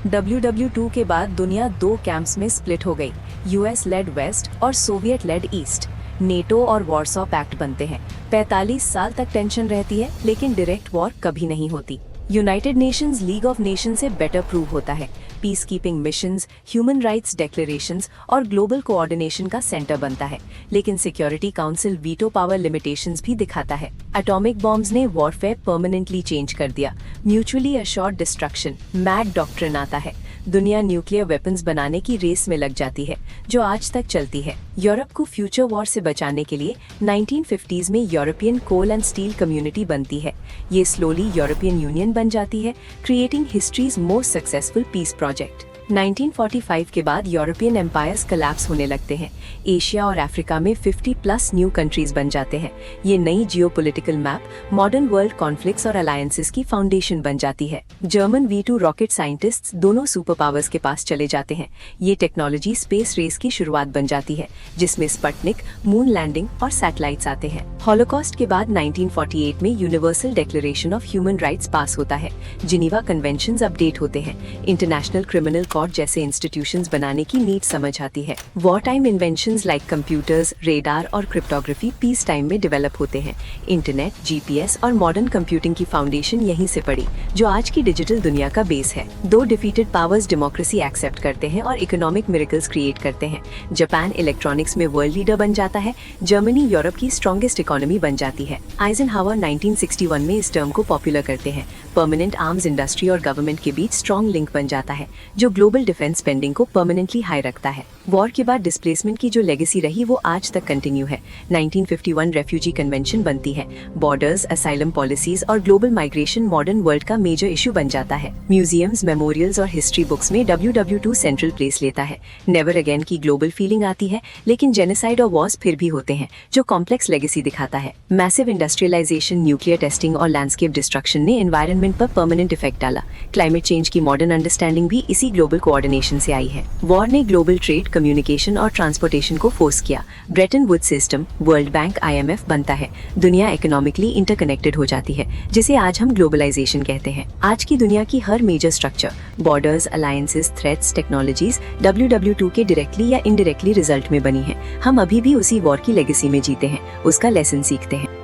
WW2 के बाद दुनिया दो कैंप्स में स्प्लिट हो गई, यूएस लेड वेस्ट और सोवियत लेड ईस्ट। नेटो और वॉर्सो पैक्ट बनते हैं। 45 साल तक टेंशन रहती है, लेकिन डायरेक्ट वॉर कभी नहीं होती। United Nations league of Nations से बेटर प्रूव होता है। Peace keeping missions, human rights declarations और ग्लोबल कोऑर्डिनेशन का सेंटर बनता है, लेकिन security council veto power limitations भी दिखाता है। एटॉमिक बॉम्ब्स ने वॉरफेयर परमानेंटली चेंज कर दिया। Mutually assured destruction, mad doctrine आता है। दुनिया न्यूक्लियर वेपन्स बनाने की रेस में लग जाती है, जो आज तक चलती है। यूरोप को फ्यूचर वॉर से बचाने के लिए 1950s में European coal and steel community बनती है। ये स्लोली यूरोपियन यूनियन बन जाती है, creating history's most successful peace project. 1945 के बाद यूरोपियन एम्पायर्स कोलैप्स होने लगते हैं। एशिया और अफ्रीका में 50+ न्यू कंट्रीज बन जाते हैं। ये नई geopolitical map modern world conflicts और अलायंसेस की फाउंडेशन बन जाती है। जर्मन V2 रॉकेट साइंटिस्ट्स दोनों सुपर पावर्स के पास चले जाते हैं। ये टेक्नोलॉजी स्पेस रेस की शुरुआत बन जाती है, जिसमें स्पुतनिक, मून लैंडिंग और सैटेलाइट्स आते हैं। हॉलोकॉस्ट के बाद 1948 में universal declaration of human rights pass होता है। जिनीवा कन्वेंशंस अपडेट होते हैं। इंटरनेशनल क्रिमिनल कोर्ट जैसे इंस्टीट्यूशंस बनाने की नीड समझ आती है। War time inventions like computers, radar और क्रिप्टोग्राफी पीस टाइम में डेवलप होते हैं। इंटरनेट, GPS और मॉडर्न कंप्यूटिंग की फाउंडेशन यहीं से पड़ी, जो आज की डिजिटल दुनिया का बेस है। दो डिफीटेड पावर्स डेमोक्रेसी एक्सेप्ट करते हैं और इकोनॉमिक मिरेकल्स क्रिएट करते हैं। जापान इलेक्ट्रॉनिक्स में वर्ल्ड लीडर बन जाता है। जर्मनी यूरोप की स्ट्रॉन्गेस्ट इकोनॉमी बन जाती है। आइजनहावर 1961 में इस टर्म को पॉपुलर करते हैं। परमानेंट आर्म्स इंडस्ट्री और गवर्नमेंट के बीच स्ट्रॉन्ग लिंक बन जाता है, जो ग्लोबल डिफेंस स्पेंडिंग को परमानेंटली हाई रखता है। वॉर के बाद डिस्प्लेसमेंट की जो लेगेसी रही वो आज तक कंटिन्यू है। 1951 रेफ्यूजी कन्वेंशन बनती है। बॉर्डर्स, असाइलम पॉलिसीज और ग्लोबल माइग्रेशन मॉडर्न वर्ल्ड का मेजर इशू बन जाता है। म्यूजियम्स, मेमोरियल्स और हिस्ट्री बुक्स में WW2 सेंट्रल प्लेस लेता है। नेवर अगेन की ग्लोबल फीलिंग आती है, लेकिन जेनोसाइड और वॉर्स फिर भी होते हैं, जो कॉम्प्लेक्स लेगेसी दिखाता है। मैसिव इंडस्ट्रियलाइजेशन, न्यूक्लियर टेस्टिंग और लैंडस्केप डिस्ट्रक्शन ने एनवायरनमेंट पर परमानेंट इफेक्ट डाला। क्लाइमेट चेंज की मॉडर्न अंडरस्टैंडिंग भी इसी ग्लोबल कोऑर्डिनेशन से आई है। वॉर ने ग्लोबल ट्रेड, कम्युनिकेशन और ट्रांसपोर्टेशन को फोर्स किया। Bretton Woods system, world bank, IMF बनता है। दुनिया इकोनॉमिकली इंटरकनेक्टेड हो जाती है, जिसे आज हम ग्लोबलाइजेशन कहते हैं। आज की दुनिया की हर major structure, borders, alliances, threats, technologies WW2 के डायरेक्टली या इनडायरेक्टली रिजल्ट में बनी है। हम अभी भी उसी वॉर की लेगेसी में जीते हैं, उसका लेसन सीखते हैं।